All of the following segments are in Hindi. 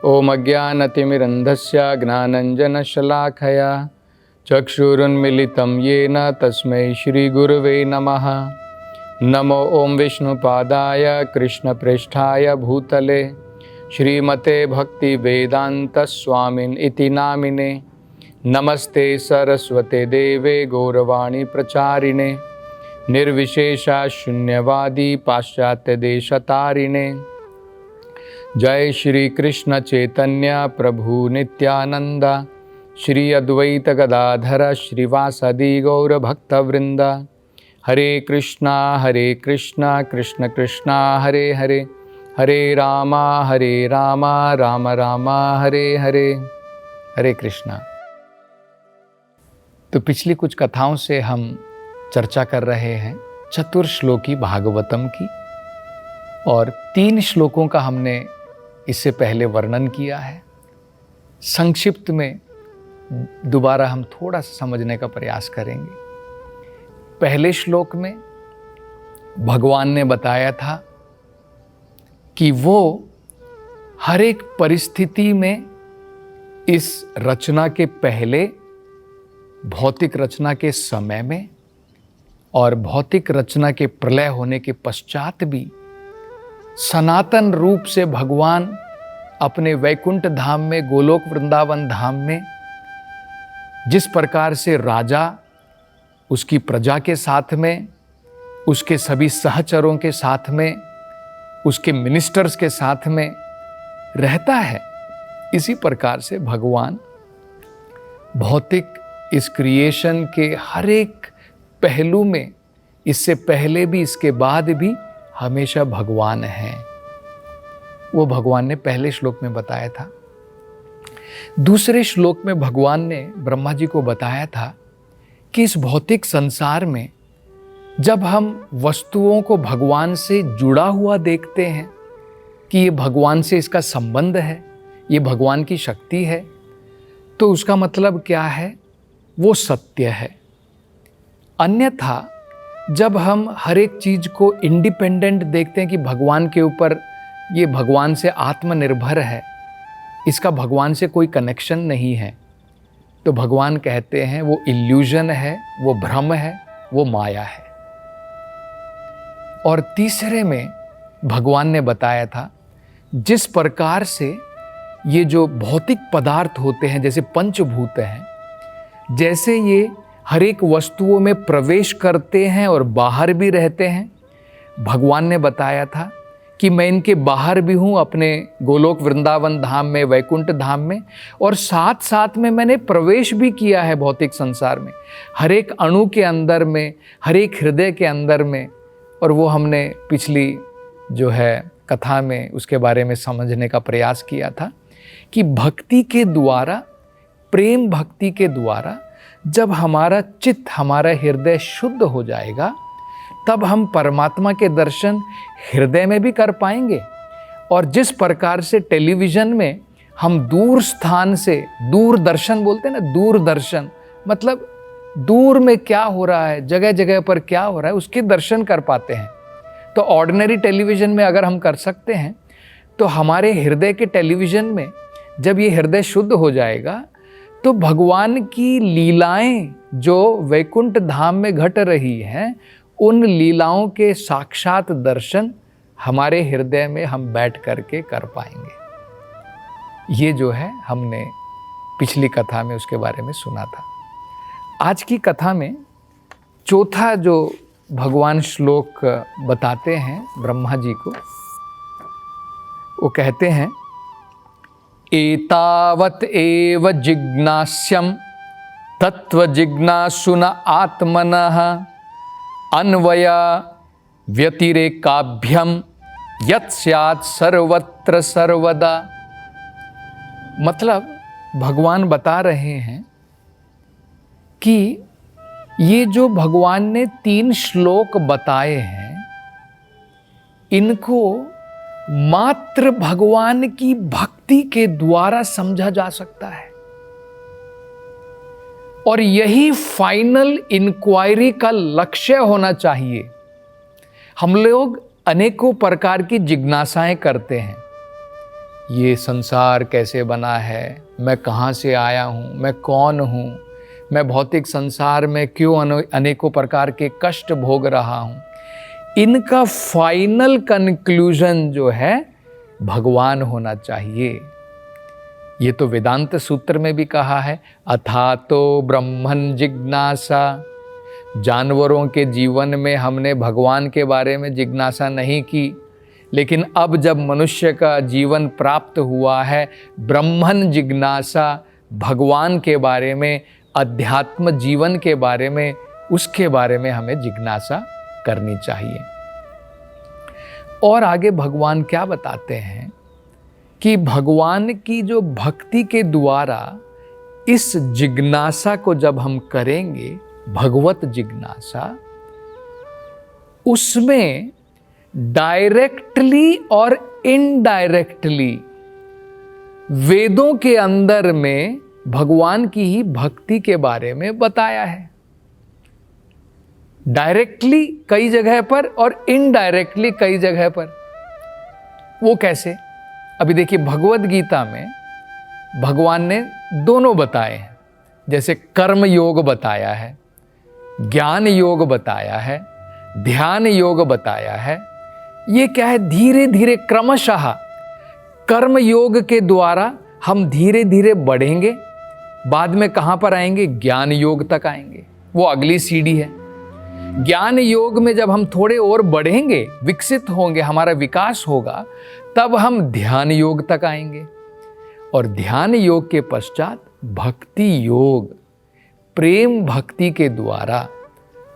ओम अज्ञानतिमिरन्धस्य ज्ञानञ्जनशलाखया चक्षुरुन्मिलितं येन तस्मै श्रीगुरुवे नमः। नमो ओम विष्णुपादाय कृष्णप्रेष्ठाय भूतले श्रीमते भक्तिवेदान्तस्वामिन् इति नामिने। नमस्ते सरस्वते देवे गौरवाणी प्रचारिणे निर्विशेषा शून्यवादी पाश्चात्यदेशतारिणे। जय श्री कृष्ण चैतन्य प्रभु नित्यानंद श्री अद्वैत गदाधर श्रीवासदि गौर भक्तवृंद। हरे कृष्णा कृष्ण कृष्णा हरे हरे, हरे राम राम राम हरे हरे। हरे कृष्णा। तो पिछली कुछ कथाओं से हम चर्चा कर रहे हैं चतुर्श्लोकी भागवतम की, और 3 श्लोकों का हमने इससे पहले वर्णन किया है। संक्षिप्त में दोबारा हम थोड़ा सा समझने का प्रयास करेंगे। पहले श्लोक में भगवान ने बताया था कि वो हर एक परिस्थिति में इस रचना के पहले, भौतिक रचना के समय में और भौतिक रचना के प्रलय होने के पश्चात भी सनातन रूप से भगवान अपने वैकुंठ धाम में, गोलोक वृंदावन धाम में जिस प्रकार से राजा उसकी प्रजा के साथ में, उसके सभी सहचरों के साथ में, उसके मिनिस्टर्स के साथ में रहता है, इसी प्रकार से भगवान भौतिक इस क्रिएशन के हर एक पहलू में, इससे पहले भी इसके बाद भी हमेशा भगवान है। वो भगवान ने पहले श्लोक में बताया था। दूसरे श्लोक में भगवान ने ब्रह्मा जी को बताया था कि इस भौतिक संसार में जब हम वस्तुओं को भगवान से जुड़ा हुआ देखते हैं कि ये भगवान से इसका संबंध है, ये भगवान की शक्ति है, तो उसका मतलब क्या है? वो सत्य है। अन्यथा जब हम हर एक चीज को इंडिपेंडेंट देखते हैं कि भगवान के ऊपर, ये भगवान से आत्मनिर्भर है, इसका भगवान से कोई कनेक्शन नहीं है, तो भगवान कहते हैं वो इल्यूजन है, वो भ्रम है, वो माया है। और तीसरे में भगवान ने बताया था जिस प्रकार से ये जो भौतिक पदार्थ होते हैं, जैसे पंचभूत हैं, जैसे ये हर एक वस्तुओं में प्रवेश करते हैं और बाहर भी रहते हैं, भगवान ने बताया था कि मैं इनके बाहर भी हूँ अपने गोलोक वृंदावन धाम में, वैकुंठ धाम में, और साथ साथ में मैंने प्रवेश भी किया है भौतिक संसार में, हर एक अणु के अंदर में, हर एक हृदय के अंदर में। और वो हमने पिछली जो है कथा में उसके बारे में समझने का प्रयास किया था कि भक्ति के द्वारा, प्रेम भक्ति के द्वारा जब हमारा चित्त, हमारा हृदय शुद्ध हो जाएगा, तब हम परमात्मा के दर्शन हृदय में भी कर पाएंगे। और जिस प्रकार से टेलीविज़न में हम दूर स्थान से, दूरदर्शन बोलते हैं ना, दूरदर्शन मतलब दूर में क्या हो रहा है, जगह जगह पर क्या हो रहा है, उसके दर्शन कर पाते हैं। तो ऑर्डिनरी टेलीविज़न में अगर हम कर सकते हैं, तो हमारे हृदय के टेलीविज़न में जब ये हृदय शुद्ध हो जाएगा, तो भगवान की लीलाएं जो वैकुंठ धाम में घट रही हैं, उन लीलाओं के साक्षात दर्शन हमारे हृदय में हम बैठ करके कर पाएंगे। ये जो है हमने पिछली कथा में उसके बारे में सुना था। आज की कथा में चौथा जो भगवान श्लोक बताते हैं ब्रह्मा जी को, वो कहते हैं एतावत एव जिज्ञास्यम तत्व जिज्ञासुन आत्मनः अन्वय व्यतिरेकाभ्यम यत् स्यात् सर्वत्र सर्वदा। मतलब भगवान बता रहे हैं कि ये जो भगवान ने 3 श्लोक बताए हैं, इनको मात्र भगवान की भक्ति के द्वारा समझा जा सकता है, और यही फाइनल इंक्वायरी का लक्ष्य होना चाहिए। हम लोग अनेकों प्रकार की जिज्ञासाएं करते हैं ये संसार कैसे बना है, मैं कहाँ से आया हूँ, मैं कौन हूँ, मैं भौतिक संसार में क्यों अनेकों प्रकार के कष्ट भोग रहा हूँ, इनका फाइनल कंक्लूजन जो है भगवान होना चाहिए। ये तो वेदांत सूत्र में भी कहा है, अथातो ब्रह्मन जिज्ञासा। जानवरों के जीवन में हमने भगवान के बारे में जिज्ञासा नहीं की, लेकिन अब जब मनुष्य का जीवन प्राप्त हुआ है, ब्रह्मन जिज्ञासा, भगवान के बारे में, अध्यात्म जीवन के बारे में, उसके बारे में हमें जिज्ञासा करनी चाहिए। और आगे भगवान क्या बताते हैं कि भगवान की जो भक्ति के द्वारा इस जिज्ञासा को जब हम करेंगे, भगवत जिज्ञासा, उसमें डायरेक्टली और इनडायरेक्टली वेदों के अंदर में भगवान की ही भक्ति के बारे में बताया है। डायरेक्टली कई जगह पर और इनडायरेक्टली कई जगह पर। वो कैसे? अभी देखिए, भगवत गीता में भगवान ने दोनों बताए हैं। जैसे कर्म योग बताया है, ज्ञान योग बताया है, ध्यान योग बताया है। ये क्या है? धीरे धीरे क्रमशः कर्म योग के द्वारा हम धीरे धीरे बढ़ेंगे, बाद में कहाँ पर आएंगे? ज्ञान योग तक आएंगे। वो अगली सीढ़ी है। ज्ञान योग में जब हम थोड़े और बढ़ेंगे, विकसित होंगे, हमारा विकास होगा, तब हम ध्यान योग तक आएंगे। और ध्यान योग के पश्चात भक्ति योग, प्रेम भक्ति के द्वारा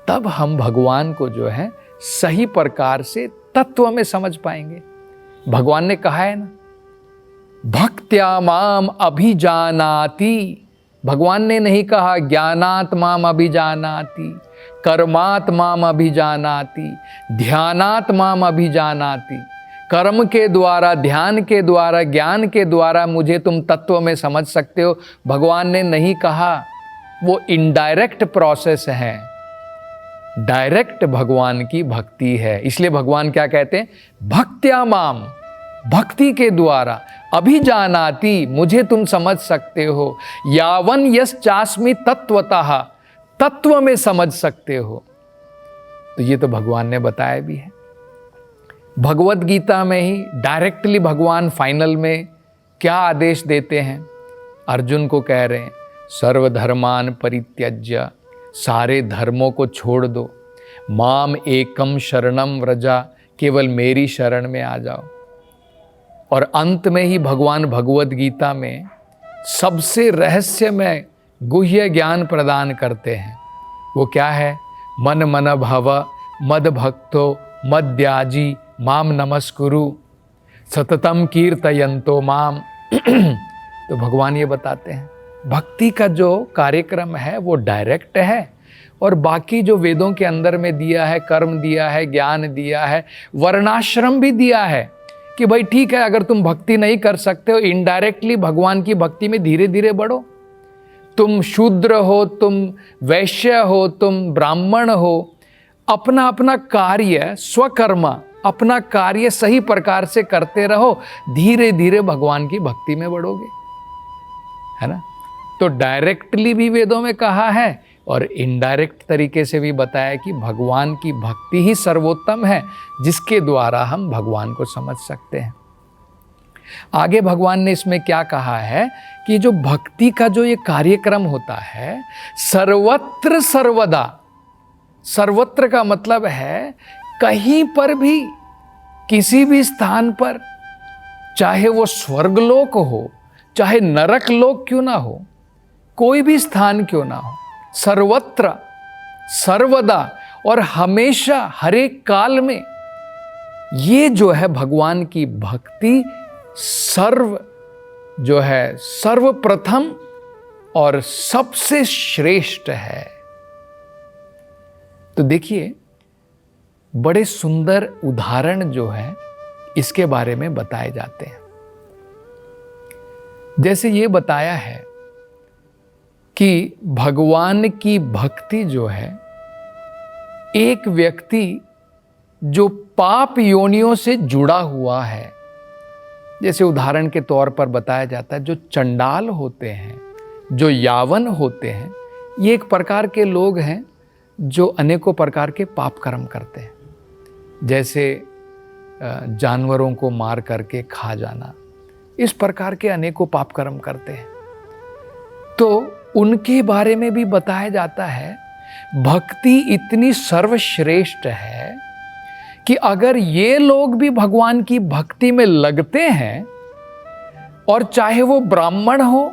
तब हम भगवान को जो है सही प्रकार से तत्व में समझ पाएंगे। भगवान ने कहा है ना, भक्त्या माम अभिजानाति। भगवान ने नहीं कहा ज्ञानात माम अभिजानाति, कर्मात माम अभिजानाति, ध्यानात माम अभिजानाति। कर्म के द्वारा, ध्यान के द्वारा, ज्ञान के द्वारा मुझे तुम तत्व में समझ सकते हो, भगवान ने नहीं कहा। वो इनडायरेक्ट प्रोसेस है, डायरेक्ट भगवान की भक्ति है। इसलिए भगवान क्या कहते हैं? भक्त्या माम, भक्ति के द्वारा, अभिजानाति, मुझे तुम समझ सकते हो, यावन यस चास्मि तत्वतः, तत्व में समझ सकते हो। तो ये तो भगवान ने बताया भी है। भगवत गीता में ही डायरेक्टली भगवान फाइनल में क्या आदेश देते हैं? अर्जुन को कह रहे हैं, सर्वधर्मान परित्यज्य, सारे धर्मों को छोड़ दो, माम एकम शरणम व्रजा, केवल मेरी शरण में आ जाओ। और अंत में ही भगवान भगवत गीता में सबसे रहस्यमय गुह्य ज्ञान प्रदान करते हैं। वो क्या है? मन मन भव मद भक्तो मद्याजी माम नमस्कुरु सततम कीर्तयन्तो माम। तो भगवान ये बताते हैं, भक्ति का जो कार्यक्रम है वो डायरेक्ट है, और बाकी जो वेदों के अंदर में दिया है, कर्म दिया है, ज्ञान दिया है, वर्णाश्रम भी दिया है कि भाई ठीक है, अगर तुम भक्ति नहीं कर सकते हो, इनडायरेक्टली भगवान की भक्ति में धीरे धीरे बढ़ो। तुम शूद्र हो, तुम वैश्य हो, तुम ब्राह्मण हो, अपना अपना कार्य, स्वकर्म, अपना कार्य सही प्रकार से करते रहो, धीरे धीरे भगवान की भक्ति में बढ़ोगे, है ना। तो डायरेक्टली भी वेदों में कहा है और इनडायरेक्ट तरीके से भी बताया कि भगवान की भक्ति ही सर्वोत्तम है, जिसके द्वारा हम भगवान को समझ सकते हैं। आगे भगवान ने इसमें क्या कहा है कि जो भक्ति का जो ये कार्यक्रम होता है, सर्वत्र सर्वदा, सर्वत्र का मतलब है कहीं पर भी, किसी भी स्थान पर, चाहे वो स्वर्गलोक हो, चाहे नरक लोक क्यों ना हो, कोई भी स्थान क्यों ना हो, सर्वत्र सर्वदा और हमेशा, हर एक काल में, ये जो है भगवान की भक्ति सर्व जो है सर्वप्रथम और सबसे श्रेष्ठ है। तो देखिए, बड़े सुंदर उदाहरण जो है इसके बारे में बताए जाते हैं। जैसे ये बताया है कि भगवान की भक्ति जो है, एक व्यक्ति जो पाप योनियों से जुड़ा हुआ है, जैसे उदाहरण के तौर पर बताया जाता है, जो चंडाल होते हैं, जो यावन होते हैं, ये एक प्रकार के लोग हैं जो अनेकों प्रकार के पाप कर्म करते हैं, जैसे जानवरों को मार करके खा जाना, इस प्रकार के अनेकों पाप कर्म करते हैं। तो उनके बारे में भी बताया जाता है, भक्ति इतनी सर्वश्रेष्ठ है कि अगर ये लोग भी भगवान की भक्ति में लगते हैं, और चाहे वो ब्राह्मण हो,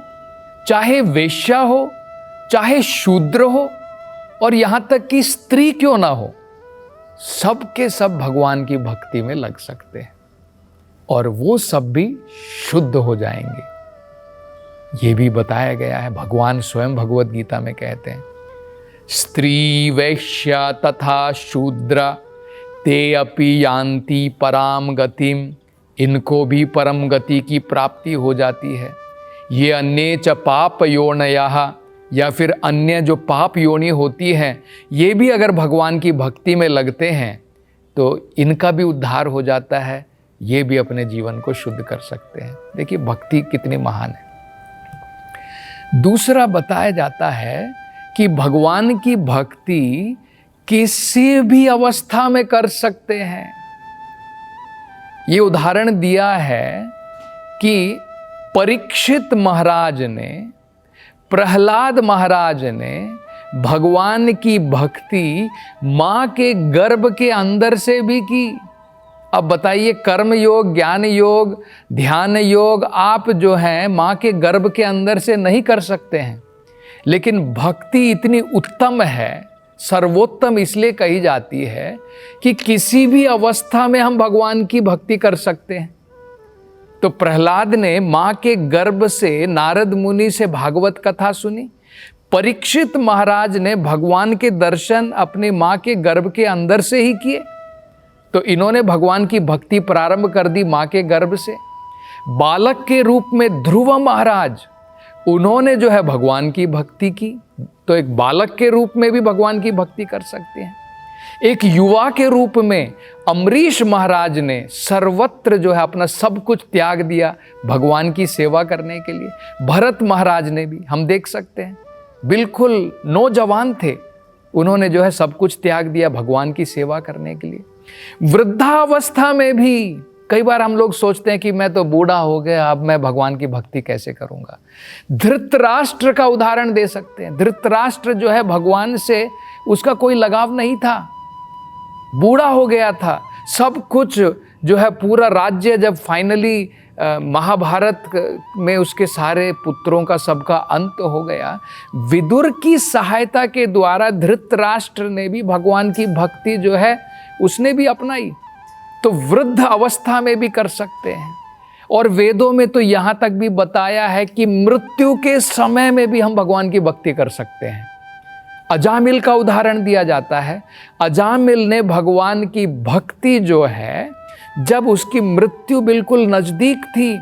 चाहे वेश्या हो, चाहे शूद्र हो, और यहां तक कि स्त्री क्यों ना हो, सब के सब भगवान की भक्ति में लग सकते हैं और वो सब भी शुद्ध हो जाएंगे। ये भी बताया गया है, भगवान स्वयं भगवत गीता में कहते हैं, स्त्री वैश्या तथा शूद्रा ते अपि यान्ति पराम गतिम, इनको भी परम गति की प्राप्ति हो जाती है। ये अन्य च पाप योनयः, या फिर अन्य जो पाप योनि होती हैं, ये भी अगर भगवान की भक्ति में लगते हैं तो इनका भी उद्धार हो जाता है, ये भी अपने जीवन को शुद्ध कर सकते हैं। देखिए भक्ति कितनी महान है। दूसरा बताया जाता है कि भगवान की भक्ति किसी भी अवस्था में कर सकते हैं। ये उदाहरण दिया है कि परीक्षित महाराज ने, प्रहलाद महाराज ने भगवान की भक्ति माँ के गर्भ के अंदर से भी की। अब बताइए, कर्म योग, ज्ञान योग, ध्यान योग आप जो हैं माँ के गर्भ के अंदर से नहीं कर सकते हैं, लेकिन भक्ति इतनी उत्तम है, सर्वोत्तम इसलिए कही जाती है कि किसी भी अवस्था में हम भगवान की भक्ति कर सकते हैं। तो प्रहलाद ने माँ के गर्भ से नारद मुनि से भागवत कथा सुनी, परीक्षित महाराज ने भगवान के दर्शन अपनी माँ के गर्भ के अंदर से ही किए। तो इन्होंने भगवान की भक्ति प्रारंभ कर दी माँ के गर्भ से। बालक के रूप में ध्रुव महाराज, उन्होंने जो है भगवान की भक्ति की, तो एक बालक के रूप में भी भगवान की भक्ति कर सकते हैं। एक युवा के रूप में अम्बरीश महाराज ने सर्वत्र जो है अपना सब कुछ त्याग दिया भगवान की सेवा करने के लिए। भरत महाराज ने भी, हम देख सकते हैं, बिल्कुल नौजवान थे, उन्होंने जो है सब कुछ त्याग दिया भगवान की सेवा करने के लिए। वृद्धावस्था में भी कई बार हम लोग सोचते हैं कि मैं तो बूढ़ा हो गया, अब मैं भगवान की भक्ति कैसे करूंगा। धृतराष्ट्र का उदाहरण दे सकते हैं। धृतराष्ट्र जो है भगवान से उसका कोई लगाव नहीं था, बूढ़ा हो गया था, सब कुछ जो है पूरा राज्य जब फाइनली महाभारत में उसके सारे पुत्रों का सबका अंत हो गया, विदुर की सहायता के द्वारा धृतराष्ट्र ने भी भगवान की भक्ति जो है उसने भी अपनाई। तो वृद्ध अवस्था में भी कर सकते हैं। और वेदों में तो यहाँ तक भी बताया है कि मृत्यु के समय में भी हम भगवान की भक्ति कर सकते हैं। अजामिल का उदाहरण दिया जाता है। अजामिल ने भगवान की भक्ति जो है, जब उसकी मृत्यु बिल्कुल नजदीक थी,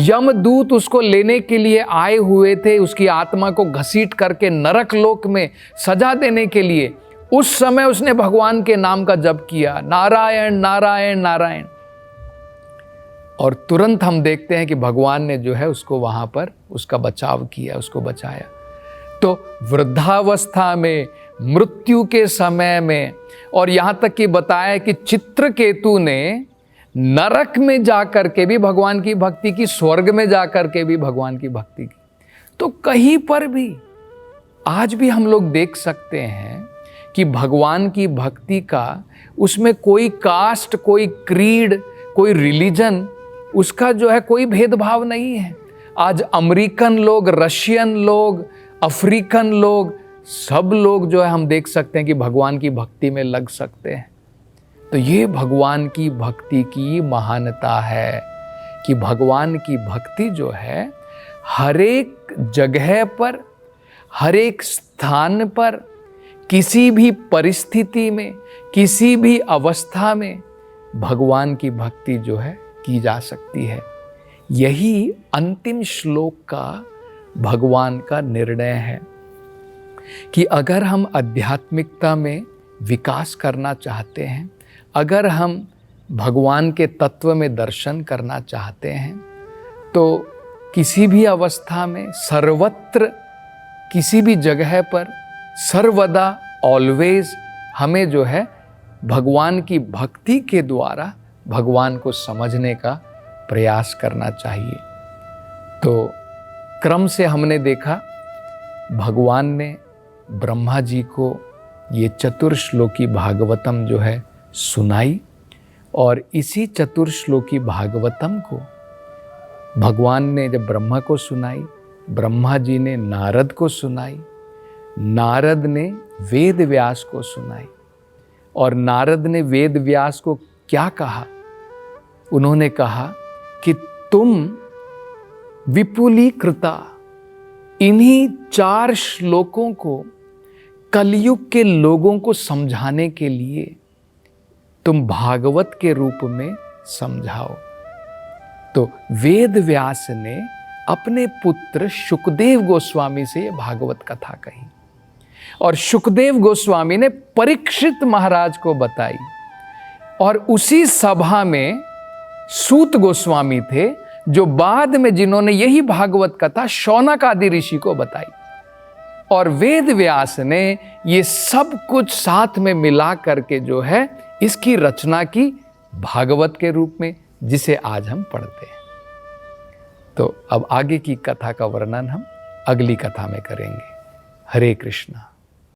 यमदूत उसको लेने के लिए आए हुए थे, उसकी आत्मा को घसीट करके नरक लोक में सजा देने के लिए, उस समय उसने भगवान के नाम का जप किया, नारायण नारायण नारायण, और तुरंत हम देखते हैं कि भगवान ने जो है उसको वहां पर उसका बचाव किया, उसको बचाया। तो वृद्धावस्था में, मृत्यु के समय में, और यहां तक कि बताया कि चित्रकेतु ने नरक में जाकर के भी भगवान की भक्ति की, स्वर्ग में जाकर के भी भगवान की भक्ति की। तो कहीं पर भी आज भी हम लोग देख सकते हैं कि भगवान की भक्ति का, उसमें कोई कास्ट, कोई क्रीड, कोई रिलीजन, उसका जो है कोई भेदभाव नहीं है। आज अमेरिकन लोग, रशियन लोग, अफ्रीकन लोग, सब लोग जो है हम देख सकते हैं कि भगवान की भक्ति में लग सकते हैं। तो ये भगवान की भक्ति की महानता है कि भगवान की भक्ति जो है हर एक जगह पर, हर एक स्थान पर, किसी भी परिस्थिति में, किसी भी अवस्था में भगवान की भक्ति जो है की जा सकती है। यही अंतिम श्लोक का भगवान का निर्णय है कि अगर हम आध्यात्मिकता में विकास करना चाहते हैं, अगर हम भगवान के तत्व में दर्शन करना चाहते हैं तो किसी भी अवस्था में, सर्वत्र, किसी भी जगह पर, सर्वदा, ऑलवेज हमें जो है भगवान की भक्ति के द्वारा भगवान को समझने का प्रयास करना चाहिए। तो क्रम से हमने देखा भगवान ने ब्रह्मा जी को ये चतुर्श्लोकी भागवतम जो है सुनाई, और इसी चतुर्श्लोकी भागवतम को भगवान ने जब ब्रह्मा को सुनाई, ब्रह्मा जी ने नारद को सुनाई, नारद ने वेद व्यास को सुनाई, और नारद ने वेद व्यास को क्या कहा? उन्होंने कहा कि तुम विपुलीकृता, इन्हीं 4 श्लोकों को कलयुग के लोगों को समझाने के लिए तुम भागवत के रूप में समझाओ। तो वेद व्यास ने अपने पुत्र शुकदेव गोस्वामी से यह भागवत कथा कही, और शुकदेव गोस्वामी ने परीक्षित महाराज को बताई, और उसी सभा में सूत गोस्वामी थे जो बाद में जिन्होंने यही भागवत कथा शौनक आदि ऋषि को बताई, और वेद व्यास ने ये सब कुछ साथ में मिला करके जो है इसकी रचना की भागवत के रूप में, जिसे आज हम पढ़ते हैं। तो अब आगे की कथा का वर्णन हम अगली कथा में करेंगे। हरे कृष्णा।